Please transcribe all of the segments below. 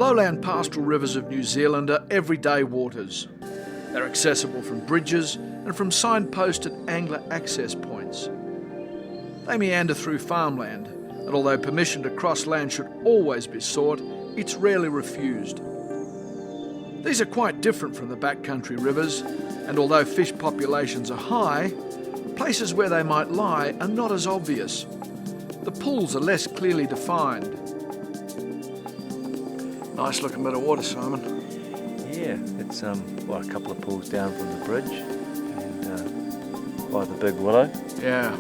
lowland pastoral rivers of New Zealand are everyday waters. They're accessible from bridges and from signposted angler access points. They meander through farmland, and although permission to cross land should always be sought, it's rarely refused. These are quite different from the backcountry rivers, and although fish populations are high, places where they might lie are not as obvious. The pools are less clearly defined. Nice looking bit of water, Simon. Yeah, it's a couple of pools down from the bridge and by the big willow. Yeah,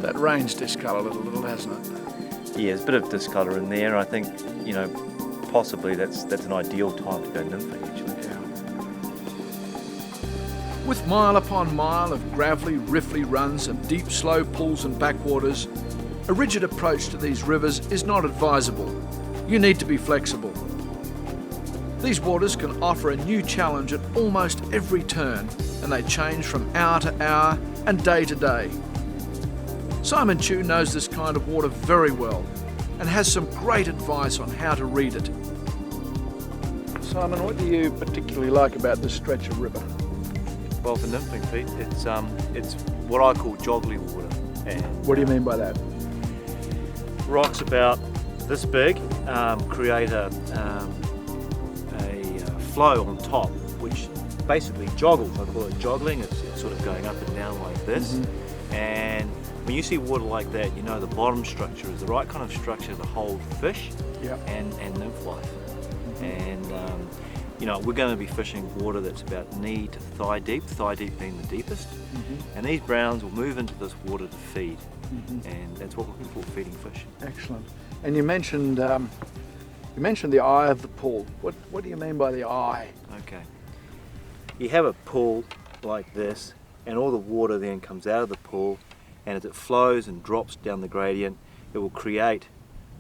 that rain's discoloured it a little, hasn't it? Yeah, there's a bit of discolour in there. I think, possibly that's an ideal time to go nymphing, actually. Yeah. With mile upon mile of gravelly, riffly runs and deep, slow pools and backwaters, a rigid approach to these rivers is not advisable. You need to be flexible. These waters can offer a new challenge at almost every turn, and they change from hour to hour and day to day. Simon Chu knows this kind of water very well and has some great advice on how to read it. Simon, what do you particularly like about this stretch of river? Well, for nymphing, Pete, it's what I call joggly water. And What do you mean by that? rocks about this big create a flow on top, which basically joggles. I call it joggling. It's sort of going up and down like this. Mm-hmm. And when you see water like that, the bottom structure is the right kind of structure to hold fish. Yep. and nymph life. Mm-hmm. And we're going to be fishing water that's about knee to thigh deep being the deepest. Mm-hmm. And these browns will move into this water to feed. Mm-hmm. And that's what we're looking for, feeding fish. Excellent. And you mentioned the eye of the pool. What do you mean by the eye? Okay. You have a pool like this, and all the water then comes out of the pool, and as it flows and drops down the gradient, it will create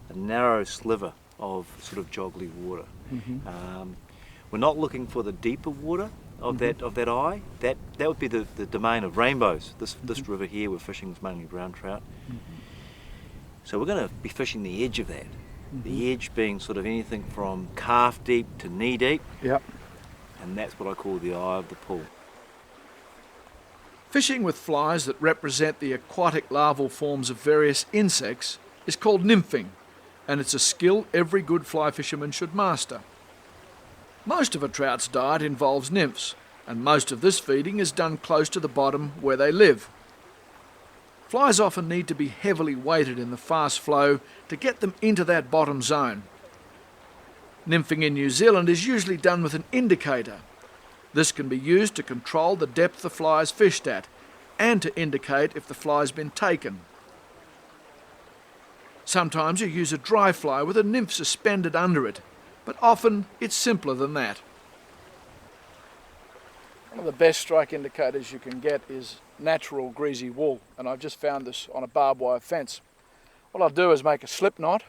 a narrow sliver of sort of joggly water. Mm-hmm. We're not looking for the deeper water of mm-hmm. that eye. That would be the domain of rainbows. This river here we're fishing is mainly brown trout. Mm-hmm. So we're going to be fishing the edge of that. Mm-hmm. The edge being sort of anything from calf deep to knee deep. Yep. And that's what I call the eye of the pool. Fishing with flies that represent the aquatic larval forms of various insects is called nymphing, and it's a skill every good fly fisherman should master. Most of a trout's diet involves nymphs, and most of this feeding is done close to the bottom where they live. Flies often need to be heavily weighted in the fast flow to get them into that bottom zone. Nymphing in New Zealand is usually done with an indicator. This can be used to control the depth the fly is fished at and to indicate if the fly has been taken. Sometimes you use a dry fly with a nymph suspended under it, but often it's simpler than that. One of the best strike indicators you can get is natural greasy wool, and I've just found this on a barbed wire fence. What I'll do is make a slip knot,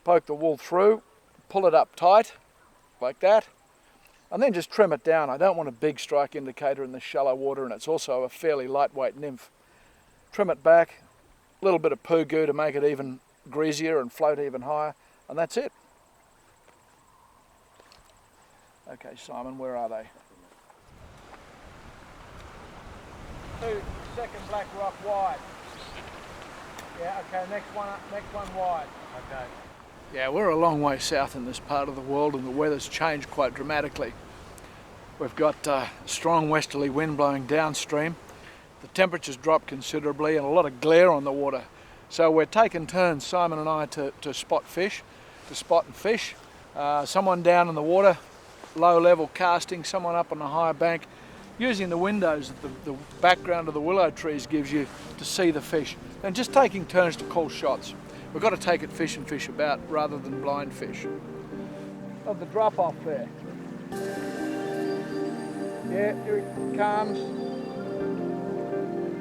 poke the wool through, pull it up tight, like that, and then just trim it down. I don't want a big strike indicator in the shallow water, and it's also a fairly lightweight nymph. Trim it back, a little bit of poo goo to make it even greasier and float even higher, and that's it. Okay, Simon, where are they? 2 second black rock wide. Yeah, okay, next one wide. Okay. Yeah, we're a long way south in this part of the world, and the weather's changed quite dramatically. We've got strong westerly wind blowing downstream. The temperature's dropped considerably and a lot of glare on the water. So we're taking turns, Simon and I, to spot and fish. Someone down in the water, low level casting, someone up on the higher bank, using the windows that the background of the willow trees gives you to see the fish. And just taking turns to call shots. We've got to take it fish and fish about rather than blind fish. Of the drop off there. Yeah, here it comes.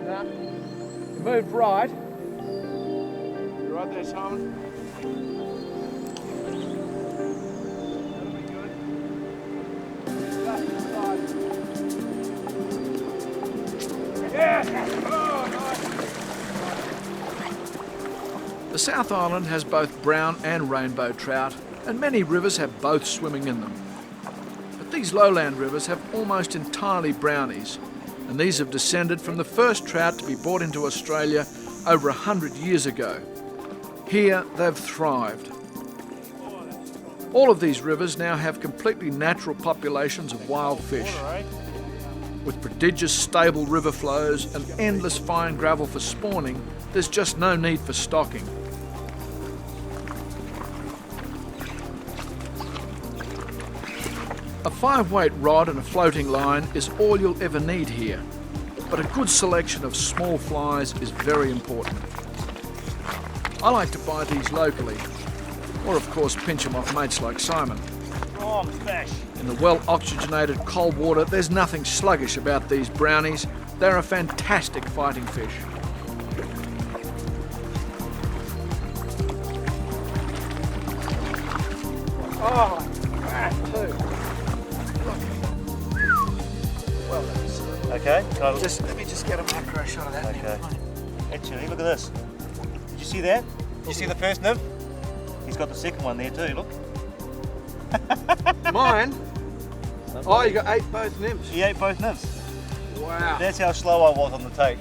Nah. You move right. You right there, Simon? That'll be good. Just inside. Yeah! Oh, nice. The South Island has both brown and rainbow trout, And many rivers have both swimming in them. But these lowland rivers have almost entirely brownies, and these have descended from the first trout to be brought into Australia over 100 years ago. Here they've thrived. All of these rivers now have completely natural populations of wild fish. With prodigious stable river flows and endless fine gravel for spawning, there's just no need for stocking. A 5-weight rod and a floating line is all you'll ever need here, but a good selection of small flies is very important. I like to buy these locally, or of course pinch them off mates like Simon. In the well-oxygenated cold water, there's nothing sluggish about these brownies. They're a fantastic fighting fish. Oh, that too. Well, that's... Okay, let me just get a macro shot of that. Okay. Actually, look at this. Did you see that? Did you see the first nymph? He's got the second one there too, look. Mine? Oh, you got 8 both nymphs? He ate both nymphs. Wow. That's how slow I was on the take.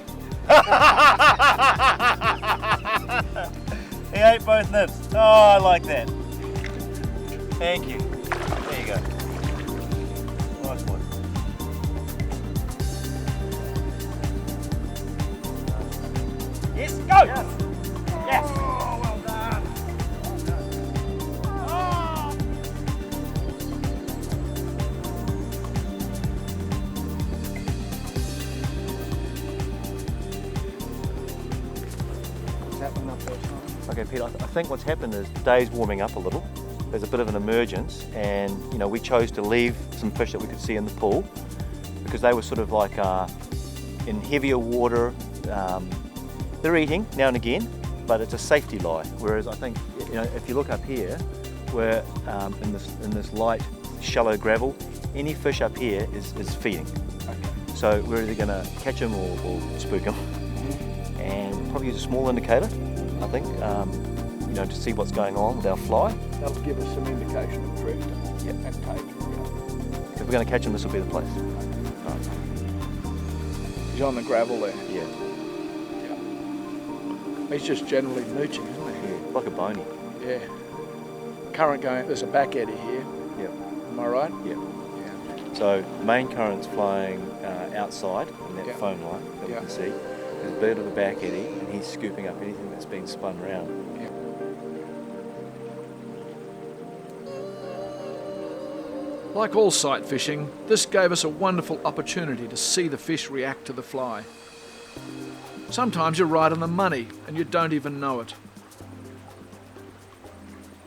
He ate both nymphs. Oh, I like that. Thank you. There you go. Nice one. Yes, go! Yes! Yes! Oh, well done. Oh. What's happening up there, Simon? Okay, Pete, I think what's happened is the day's warming up a little. There's a bit of an emergence, and we chose to leave some fish that we could see in the pool because they were sort of like in heavier water. They're eating now and again, but it's a safety lie. Whereas I think, if you look up here, we're in this light, shallow gravel. Any fish up here is feeding. Okay. So we're either going to catch them or spook them, and probably use a small indicator, I think, to see what's going on with our fly. That'll give us some indication of drift Yep. and take. If we're going to catch them, this will be the place. Right. He's on the gravel there. Yeah. He's just generally mooching, isn't he? Yeah, like a bony. Yeah. Current going, there's a back eddy here. Yeah. Am I right? Yeah. Yeah. So main current's flowing outside in that Yeah. foam line that we Yeah. can see. There's a bit of a back eddy, and he's scooping up anything that's been spun around. Yeah. Like all sight fishing, this gave us a wonderful opportunity to see the fish react to the fly. Sometimes you're right on the money and you don't even know it.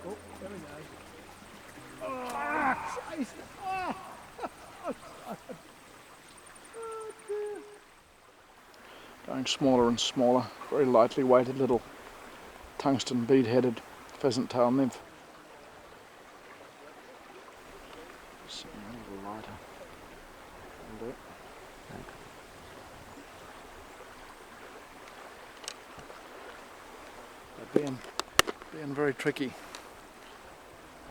Oh, there we go. Ah, Jason. Ah. Oh, dear. Going smaller and smaller, very lightly weighted little tungsten bead-headed pheasant tail nymph. Something a little lighter. That'll do it. They're being very tricky.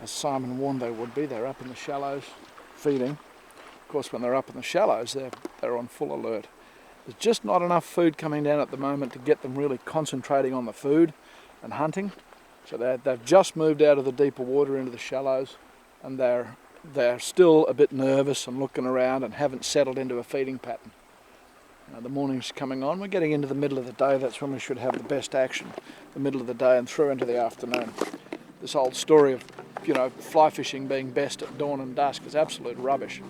As Simon warned they would be, they're up in the shallows feeding. Of course, when they're up in the shallows, they're on full alert. There's just not enough food coming down at the moment to get them really concentrating on the food and hunting. So they've just moved out of the deeper water into the shallows, and they're still a bit nervous and looking around and haven't settled into a feeding pattern. The morning's coming on, we're getting into the middle of the day, that's when we should have the best action, the middle of the day and through into the afternoon. This old story of, fly fishing being best at dawn and dusk is absolute rubbish.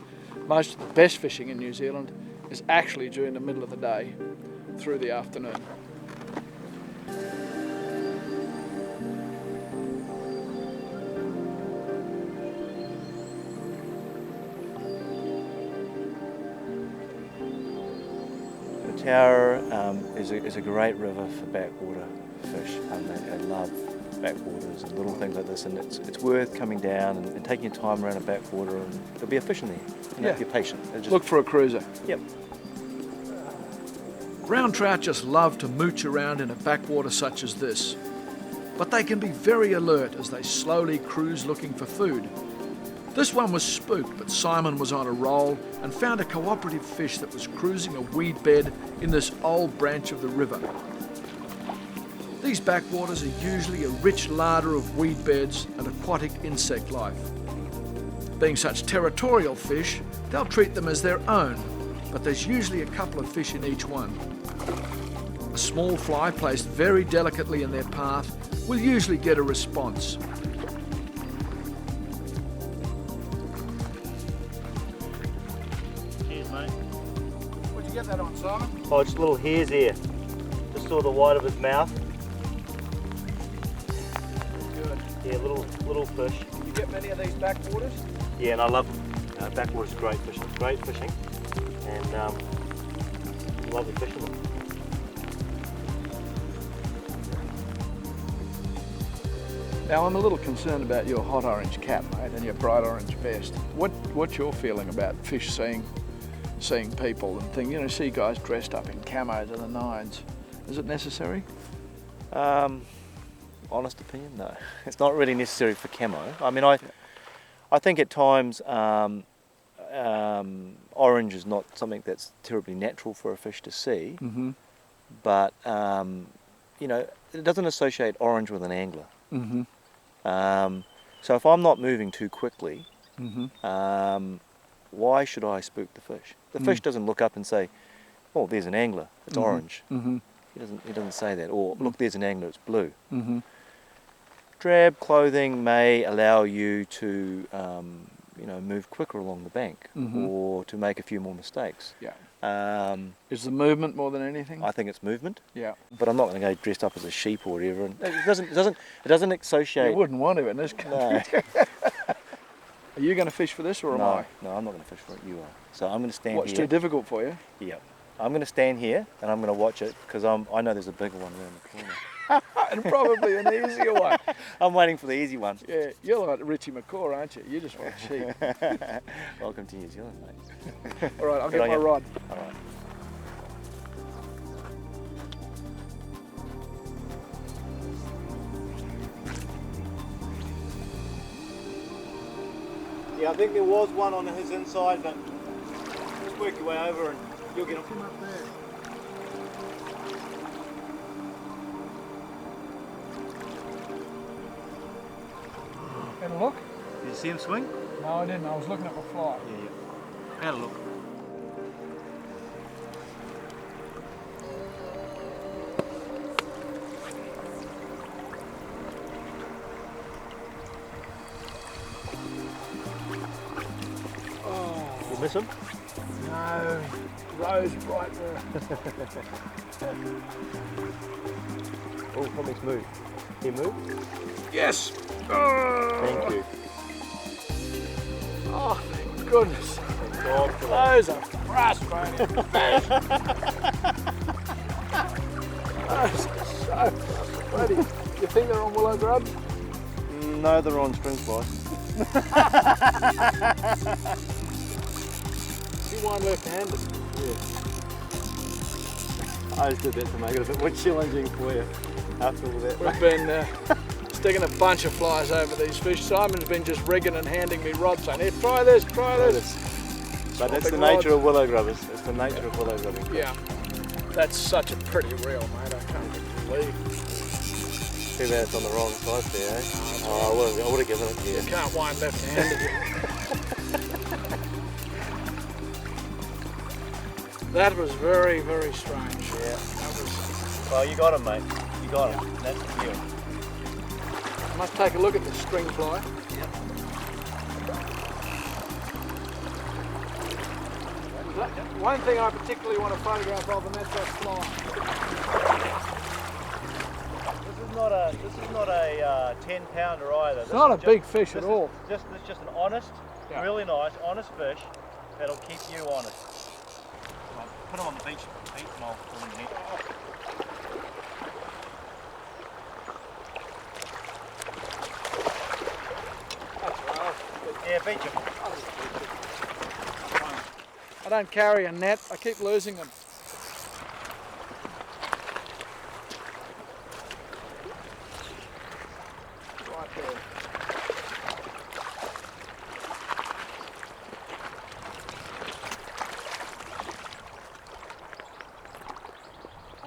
Most of the best fishing in New Zealand is actually during the middle of the day through the afternoon. The Tower is a great river for backwater fish. They love backwaters and little things like this, and it's worth coming down and taking your time around a backwater, and there'll be a fish in there. If you're patient. Look for a cruiser. Yep. Brown trout just love to mooch around in a backwater such as this. but they can be very alert as they slowly cruise looking for food. This one was spooked, but Simon was on a roll and found a cooperative fish that was cruising a weed bed in this old branch of the river. These backwaters are usually a rich larder of weed beds and aquatic insect life. Being such territorial fish, they'll treat them as their own, but there's usually a couple of fish in each one. A small fly placed very delicately in their path will usually get a response. Cheers, mate. Where'd you get that on, Simon? Oh, just a little hare's ear. Just saw the white of his mouth. Good. Yeah, little fish. You get many of these backwaters? Yeah, and I love them. Backwater's great fishing. Great fishing, and love the fishing them. Now, I'm a little concerned about your hot orange cap, mate, and your bright orange vest. What's your feeling about fish seeing people and things? You know, see guys dressed up in camos and the nines. Is it necessary? Honest opinion, no. It's not really necessary for camo. I mean, I think at times orange is not something that's terribly natural for a fish to see, Mm-hmm. but you know, it doesn't associate orange with an angler. Mm-hmm. So if I'm not moving too quickly, Mm-hmm. why should I spook the fish? The fish doesn't look up and say, "Oh, there's an angler. It's orange." Mm-hmm. He doesn't say that. Or, "Look, there's an angler. It's blue." Mm-hmm. Drab clothing may allow you to, you know, move quicker along the bank, or to make a few more mistakes. Yeah. Is Is the movement more than anything? I think it's movement, Yeah. but I'm not going to go dressed up as a sheep or whatever. And it doesn't associate. You wouldn't want to in this country. No, Are you going to fish for this or am I? no, I'm not going to fish for it. You are. So I'm going to stand What's here. too difficult for you? Yeah, I'm going to stand here and I'm going to watch it because I know there's a bigger one around the corner. And probably an easier one. I'm waiting for the easy one. Yeah, you're like Richie McCaw, aren't you? You just want sheep. Welcome to New Zealand, mate. All right, I'll Good get on my you. rod. All right. Yeah, I think there was one on his inside, but just work your way over and you'll get him. Up there. Had a look? Did you see him swing? No, I didn't. I was looking at my fly. Yeah. Had a look. Oh, You miss him? no. Rose right there. Oh, something's moved. He moved? Yes! Oh, Thank you. Oh, thank goodness. Thank God for that. Those are frustrating fish. Those are so frustrating. You think they're on willow grubs? No, they're on string flies. You wind left-handed. Yeah. I just did that to make it a bit more challenging for you after all that. We've been sticking a bunch of flies over these fish. Simon's been just rigging and handing me rods saying, here, try this, try this. But that's the Swapping nature rods. of willow grubbers. It's the nature of willow grubbing. Yeah, that's such a pretty reel, mate. I can't believe. Too bad it's on the wrong side there, eh? Oh, I would have given it to you. You can't wind left-handed. That was very, very strange. Yeah. That was. Well, you got him, mate. You got him. That's the deal. I must take a look at the string fly. Yep. One thing I particularly want to photograph of, and that's that fly. This is not a 10-pounder either. It's not a big fish at all. It's just an honest, Yeah. really nice, honest fish that'll keep you honest. I'll put him on the beach and I'll pull him net. Yeah, beach him. I don't carry a net. I keep losing them.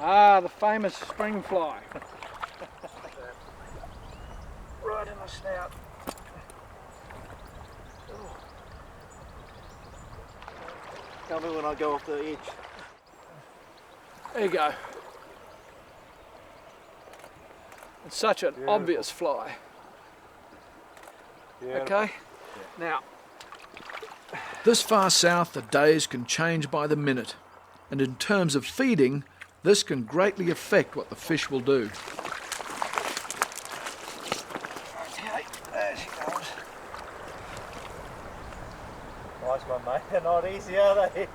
Ah, the famous spring fly. Right in the snout. Tell me when I go off the edge. There you go. It's such an Beautiful. obvious fly. Beautiful. Okay? Now, this far south the days can change by the minute, and in terms of feeding, this can greatly affect what the fish will do. Okay, there she goes. Nice one, mate. They're not easy, are they?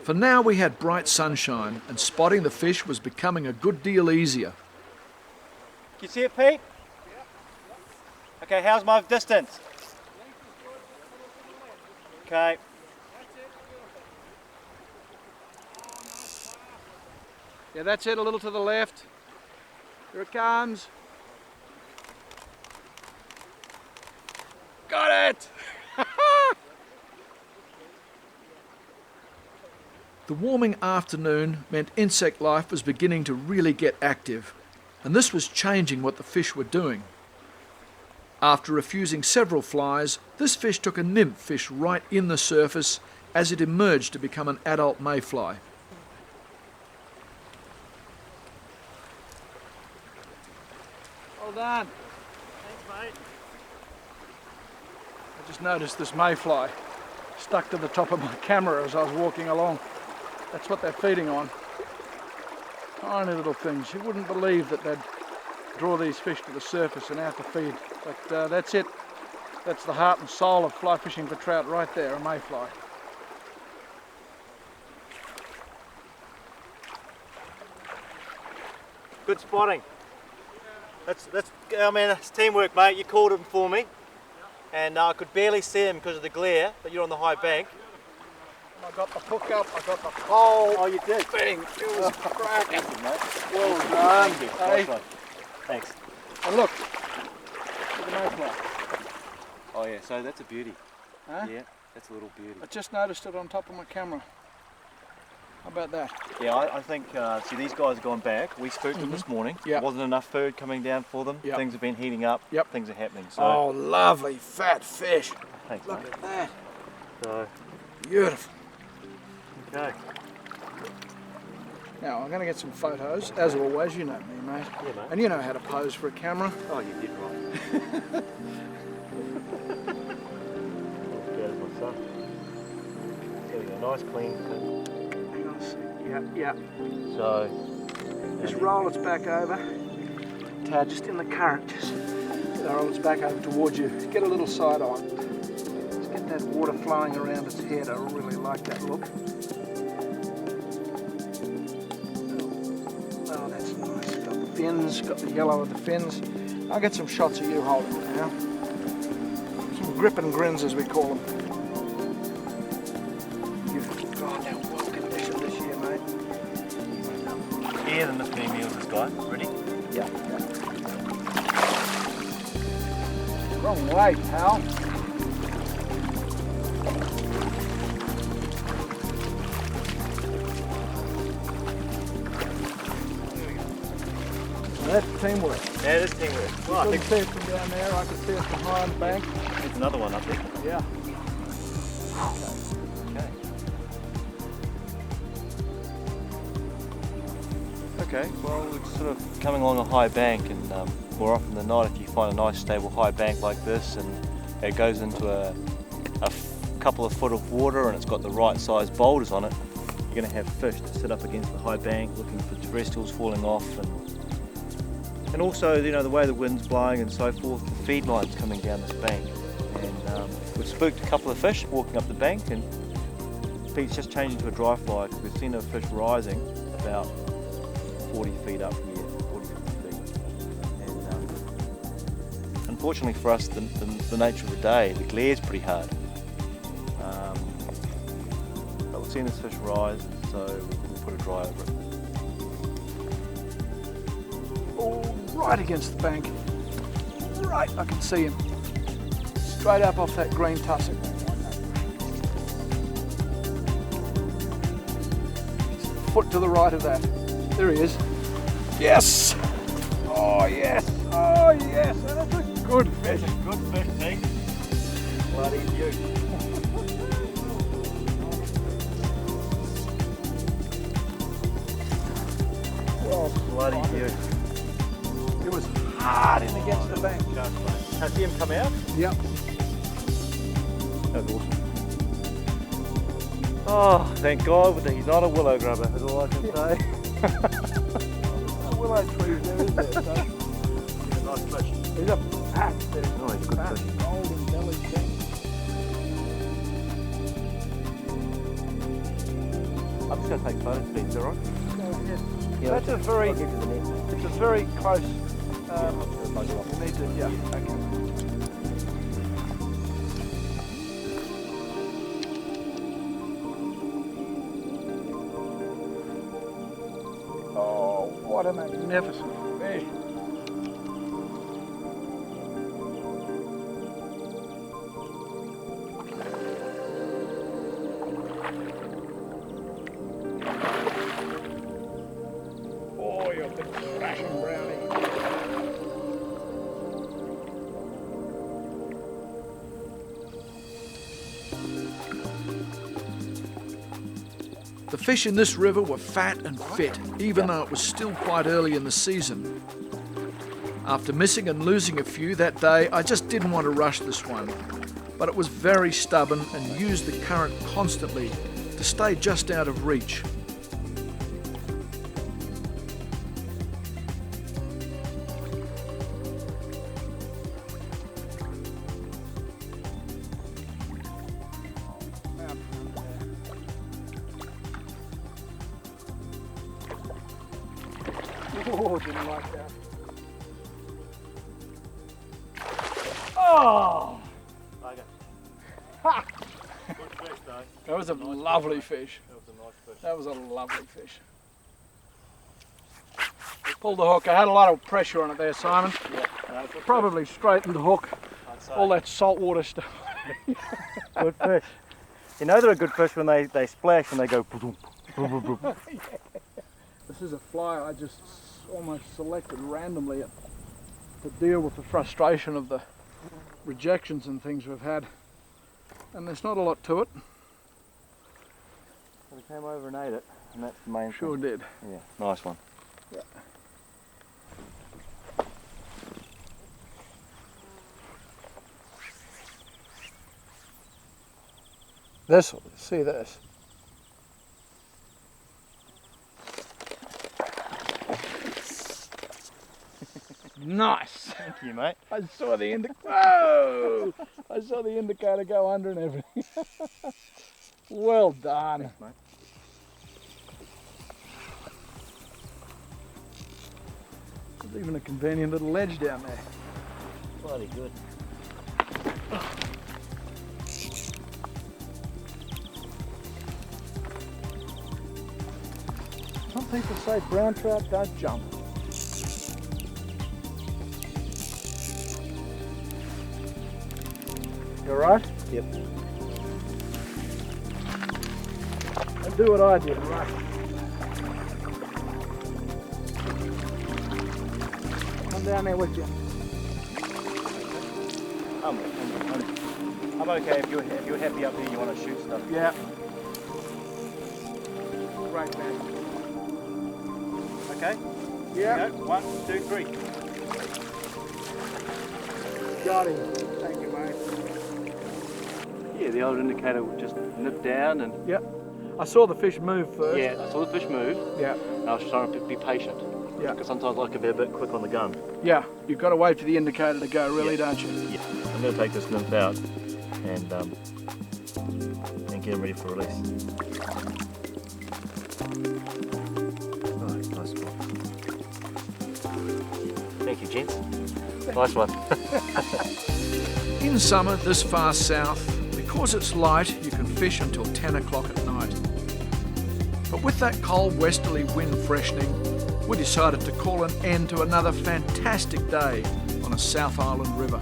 For now we had bright sunshine, and spotting the fish was becoming a good deal easier. Can you see it, Pete? Okay, how's my distance? Okay. Yeah, that's it, a little to the left. Here it comes. Got it! The warming afternoon meant insect life was beginning to really get active, and this was changing what the fish were doing. After refusing several flies, this fish took a nymph fish right in the surface as it emerged to become an adult mayfly. Well done. Thanks, mate. I just noticed this mayfly stuck to the top of my camera as I was walking along. That's what they're feeding on. Tiny little things. You wouldn't believe that they'd draw these fish to the surface and out to feed. But that's it. That's the heart and soul of fly fishing for trout right there, a mayfly. Good spotting. I mean, it's teamwork, mate. You called him for me, and I could barely see him because of the glare, but you're on the high bank. I got the hook up, I got the pole. Oh, you did? Bang! It was cracking. Well done. Thank you. Hey. Nice one. Thanks. And look at the mayfly. Oh yeah, so that's a beauty. Huh? Yeah, that's a little beauty. I just noticed it on top of my camera. How about that? Yeah, I think, see, these guys have gone back. We spooked them this morning. Yeah. Wasn't enough food coming down for them. Yep. Things have been heating up. Yep. Things are happening. So, Oh, lovely fat fish. thanks, Look mate. at that. So, Beautiful. okay. Now, I'm going to get some photos. As always, you know me, mate. Yeah, mate. And you know how to pose for a camera. Oh, you did right. There's my son. There we go, nice clean cut. Hang on a sec. Yeah. So, Just roll its back over. Just in the current. Just roll its back over towards you. Get a little side on. Just get that water flowing around its head. I really like that look. Oh, that's nice. Got the fins, got the yellow of the fins. I'll get some shots of you holding it now. Some grip and grins, as we call them. You've got that well conditioned this year, mate. here than the females, this guy. Ready? Yeah. Wrong way, pal. That's teamwork. Yeah, it is teamwork. Well, I You think couldn't see it from down there, I could see it behind the bank. there's another one up there. Yeah. Okay. Okay, well, we're sort of coming along a high bank, and more often than not, if you find a nice stable high bank like this and it goes into a couple of foot of water and it's got the right size boulders on it, you're going to have fish that sit up against the high bank looking for terrestrials falling off, and also, you know, the way the wind's blowing and so forth, the feed line's coming down this bank. And we've spooked a couple of fish walking up the bank, and Pete's just changing to a dry fly because we've seen a fish rising about 40 feet up here, 40, 50 feet. And unfortunately for us, the nature of the day, the glare's pretty hard. But we've seen this fish rise, so we'll put a dry over it. Oh, right against the bank. Right, I can see him. Straight up off that green tussock. foot to the right of that. There he is. Yes! Oh yes! Oh yes! That's a good fish. Good fish, Pete. Bloody beaut. Well, Bloody beaut. it was hard in against the bank. Has him come out? Yep. That's awesome. Oh, thank God that he's not a willow grubber, is all I can say. Willow trees there, isn't there? So He's a nice fish. he's a fat fish. Oh, he's a good Fat, fish. golden belly thing. I'm just going to take photos, Pete, is that right? Yeah, That's a very, I'll give you the net. it's a very close, Close one. you need to, yeah, okay. Oh, what a magnificent fish. Oh, you're a big thrashing brownie. The fish in this river were fat and fit, even though it was still quite early in the season. After missing and losing a few that day, I just didn't want to rush this one. But it was very stubborn and used the current constantly to stay just out of reach. Oh, didn't like that. Oh! Okay. Ha! Good fish, though. That was a lovely fish. That was a nice fish. That was a lovely fish. Pulled the hook. I had a lot of pressure on it there, Simon. Yeah, no, good Probably straightened the hook. fish, I'd say. All that saltwater stuff. Good fish. You know they're a good fish when they splash and they go boom, boom, boom, boom. This is a fly I just almost selected randomly to deal with the frustration of the rejections and things we've had. And there's not a lot to it. They came over and ate it, and that's the main Sure thing. did. Yeah, nice one. Yeah. This one, see this. Nice. Thank you, mate. I saw the indicator. Whoa! I saw the indicator go under and everything. Well done. Thanks, mate. There's even a convenient little ledge down there. Bloody good. Some people say brown trout don't jump. You alright? Yep. And do what I did, right? Come down there with you. I'm okay if you're happy up here. You want to shoot stuff. Yeah. Great man. Okay. Yeah. Go. 1, 2, 3. Got him. Thank you, mate. Yeah, the old indicator would just nip down and. Yep. I saw the fish move first. Yeah, I saw the fish move. Yeah. And I was trying to be patient. Yeah. Because sometimes I like to be a bit quick on the gun. Yeah. You've got to wait for the indicator to go, really, Yeah. don't you? Yeah. I'm going to take this nymph out and get him ready for release. Oh, nice spot. Thank you, gents. Nice one. In summer this far south, because it's light, you can fish until 10 o'clock at night. But with that cold westerly wind freshening, we decided to call an end to another fantastic day on a South Island river.